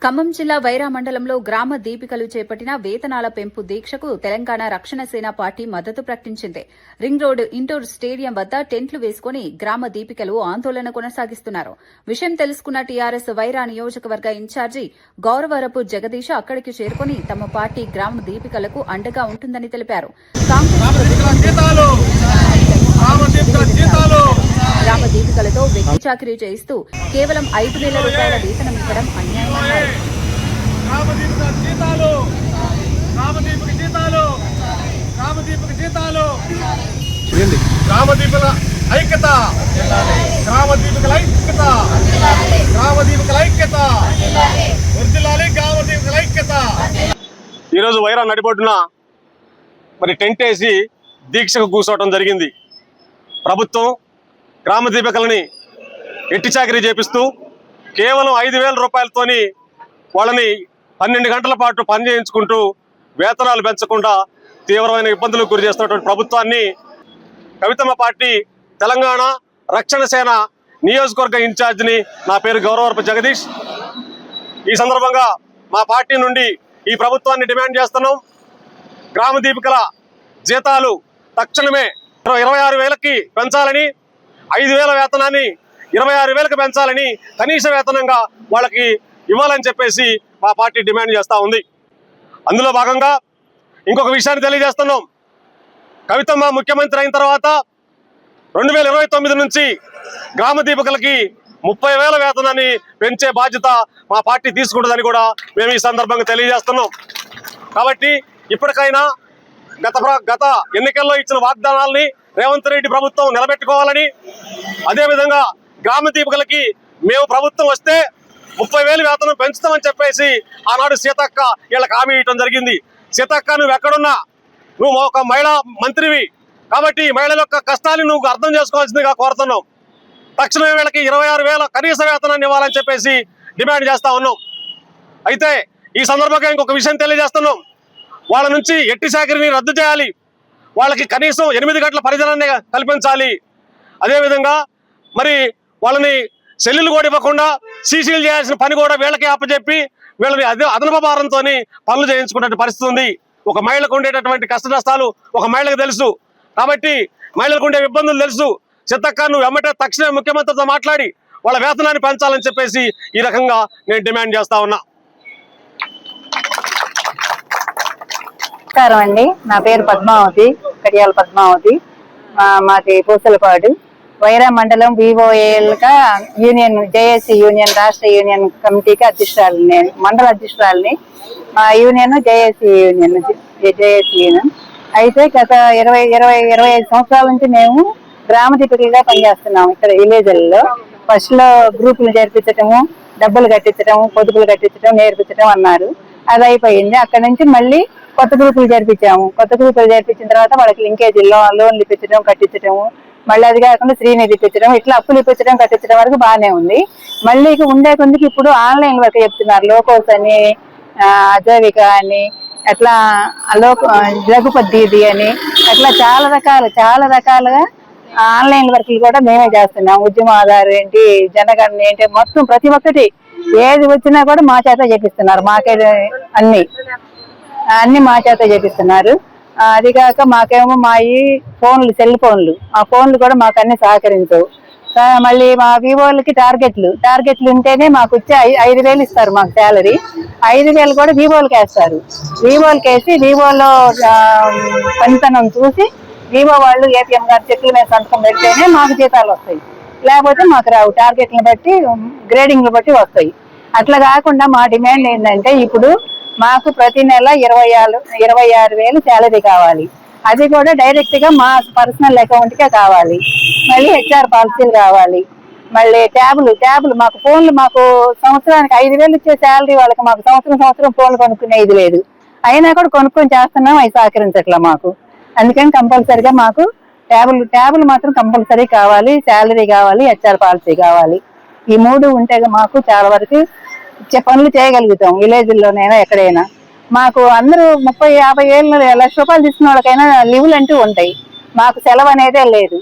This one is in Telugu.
ఖమ్మం జిల్లా వైరా మండలంలో గ్రామ దీపికలు చేపట్టిన వేతనాల పెంపు దీక్షకు తెలంగాణ రక్షణ సేన పార్టీ మద్దతు ప్రకటించింది. రింగ్ రోడ్ ఇండోర్ స్టేడియం వద్ద టెంట్లు వేసుకుని గ్రామ దీపికలు ఆందోళన కొనసాగిస్తున్నారు. విషయం తెలుసుకున్న టీఆర్ఎస్ వైరా నియోజకవర్గ ఇన్ఛార్జి గౌరవరపు జగదీష్ అక్కడికి చేరుకుని తమ పార్టీ గ్రామ దీపికలకు అండగా ఉంటుందని తెలిపారు. గ్రామ దీపికలతో వెట్టి చాకిరీ చేయిస్తూ కేవలం 5,000 రూపాయల వేతనం ఇవ్వడం అన్యాయమన్నారు. ఈరోజు వైరా నడిబొడ్డున మరి టెంట్ వేసి దీక్షకు కూర్చోవడం జరిగింది. ప్రభుత్వం గ్రామ దీపికలని ఎట్టి చాకరీ చేపిస్తూ కేవలం 5,000 రూపాయలతోని వాళ్ళని 12 గంటల పాటు పని చేయించుకుంటూ వేతనాలు పెంచకుండా తీవ్రమైన ఇబ్బందులకు గురి చేస్తున్నటువంటి ప్రభుత్వాన్ని కవితమ్మ పార్టీ తెలంగాణ రక్షణ సేన నియోజకవర్గ ఇన్ఛార్జిని నా పేరు గౌరవరపు జగదీష్. ఈ సందర్భంగా మా పార్టీ నుండి ఈ ప్రభుత్వాన్ని డిమాండ్ చేస్తున్నాం. గ్రామ దీపికల జీతాలు తక్షణమే 26,000కి పెంచాలని, 5,000 వేతనాన్ని 26,000కి పెంచాలని కనీస వేతనంగా వాళ్ళకి ఇవ్వాలని చెప్పేసి మా పార్టీ డిమాండ్ చేస్తూ ఉంది. అందులో భాగంగా ఇంకొక విషయాన్ని తెలియజేస్తున్నాం. కవితమ్మ ముఖ్యమంత్రి అయిన తర్వాత 2029 నుంచి గ్రామ దీపికలకి 30,000 వేతనాన్ని పెంచే బాధ్యత మా పార్టీ తీసుకుంటుందని కూడా మేము ఈ సందర్భంగా తెలియజేస్తున్నాం. కాబట్టి ఇప్పటికైనా గత ఎన్నికల్లో ఇచ్చిన వాగ్దానాల్ని రేవంత్ రెడ్డి ప్రభుత్వం నిలబెట్టుకోవాలని, అదేవిధంగా గ్రామ దీపికలకి మేము ప్రభుత్వం వస్తే 30,000 వేతనం పెంచుతామని చెప్పేసి ఆనాడు సీతక్క వీళ్ళకి హామీ ఇవ్వడం జరిగింది. సీతక్క, నువ్వు ఎక్కడున్నా, నువ్వు ఒక మహిళా మంత్రివి కాబట్టి మహిళల యొక్క కష్టాన్ని నువ్వు అర్థం చేసుకోవాల్సిందిగా కోరుతున్నాం. తక్షణమే వీళ్ళకి 26,000 కనీస వేతనాన్ని ఇవ్వాలని చెప్పేసి డిమాండ్ చేస్తా ఉన్నాం. అయితే ఈ సందర్భంగా ఇంకొక విషయం తెలియజేస్తున్నాం. వాళ్ళ నుంచి ఎట్టి చాకరీని రద్దు చేయాలి, వాళ్ళకి కనీసం 8 గంటల పరిజనాన్ని కల్పించాలి. అదేవిధంగా మరి వాళ్ళని సెల్లులు కూడా ఇవ్వకుండా సీసీలు చేయాల్సిన పని కూడా వీళ్ళకి అప్పచెప్పి వీళ్ళని అదనపు భారంతో పనులు చేయించుకునే పరిస్థితి ఉంది. ఒక మహిళకు ఉండేటటువంటి కష్ట నష్టాలు ఒక మహిళకు తెలుసు కాబట్టి మహిళలకు ఉండే ఇబ్బందులు తెలుసు. చిత్తక్క, నువ్వు వెంబటే తక్షణమే ముఖ్యమంత్రితో మాట్లాడి వాళ్ళ వేతనాన్ని పెంచాలని చెప్పేసి ఈ రకంగా నేను డిమాండ్ చేస్తా ఉన్నా. నమస్కారం అండి, నా పేరు పద్మావతి, కడియాల పద్మావతి. మాది పూసలపాడు. వైరా మండలం వివోఏలుగా యూనియన్ జేఏసీ యూనియన్ రాష్ట్ర యూనియన్ కమిటీకి అధ్యక్షురాలు, నేను మండల అధ్యక్షురాలని. మా యూనియన్ జేఏసీ యూనియన్. అయితే గత 25 సంవత్సరాల నుంచి మేము గ్రామ దీపికలుగా పనిచేస్తున్నాము ఇక్కడ విలేజ్లలో. ఫస్ట్ లో గ్రూపులు చేర్పించటము, డబ్బులు కట్టించడం, పొదుపులు కట్టించడం, నేర్పించడం అన్నారు. అది అయిపోయింది. అక్కడ నుంచి మళ్ళీ కొత్త గ్రూపులు చేర్పించాము. కొత్త గ్రూపులు చేర్పించిన తర్వాత వాళ్ళకి లింకేజీల్లో లోన్లు ఇప్పించడం, కట్టించడము, మళ్ళీ అది కాకుండా శ్రీనిధి ఇప్పించడం, ఇట్లా అప్పులు ఇప్పించడం, కట్టించడం వరకు బాగానే ఉంది. మళ్ళీ ఉండే కొందికి ఇప్పుడు ఆన్లైన్ వరకు చెప్తున్నారు. లోకోస్ అని, అజవిక అని, అట్లా లఘుపద్దీది అని, అట్లా చాలా రకాలుగా ఆన్లైన్ వర్కులు కూడా మేమే చేస్తున్నాం. ఉద్యమ ఆధారం ఏంటి, జనగణన ఏంటి, మొత్తం ప్రతి ఒక్కటి ఏది వచ్చినా కూడా మా చేత చేపిస్తున్నారు. మాకే అన్ని మా చేత చేపిస్తున్నారు. అది కాక మాకేమో మా ఈ ఫోన్లు, సెల్ ఫోన్లు, ఆ ఫోన్లు కూడా మాకు అన్ని సహకరించవు. మళ్ళీ మా వివోలకి టార్గెట్లు ఉంటేనే మాకు వచ్చి 5,000 ఇస్తారు మాకు శాలరీ. 5,000 కూడా వివోలకి వేస్తారు. వివోలకి వేసి వివోలో పనితనం చూసి వివో వాళ్ళు ఏపీఎం గారి చెట్లు మీద సంతకం పెడితేనే మాకు జీతాలు వస్తాయి, లేకపోతే మాకు రావు. టార్గెట్లను బట్టి, గ్రేడింగ్లు బట్టి వస్తాయి. అట్లా కాకుండా మా డిమాండ్ ఏంటంటే, ఇప్పుడు మాకు ప్రతి నెల 26,000 శాలరీ కావాలి. అది కూడా డైరెక్ట్ గా మా పర్సనల్ అకౌంట్ కే కావాలి. మళ్ళీ హెచ్ఆర్ పాలసీలు కావాలి. మళ్ళీ ట్యాబులు మాకు ఫోన్లు, మాకు సంవత్సరానికి 5,000 ఇచ్చే శాలరీ వాళ్ళకి మాకు సంవత్సరం ఫోన్లు కొనుక్కునే ఇది లేదు. అయినా కూడా కొనుక్కొని చేస్తున్నాం, అవి సహకరించట్లా మాకు. అందుకని కంపల్సరిగా మాకు ట్యాబులు మాత్రం కంపల్సరీ కావాలి, శాలరీ కావాలి, హెచ్ఆర్ పాలసీ కావాలి. ఈ 3 ఉంటే మాకు చాలా వరకు పనులు చేయగలుగుతాం విలేజ్లోనైనా ఎక్కడైనా. మాకు అందరూ 30-50 ఏళ్ళు 1,00,000 రూపాయలు తీసుకున్న వాళ్ళకైనా లీవులు అంటూ ఉంటాయి. మాకు సెలవు అనేదే లేదు.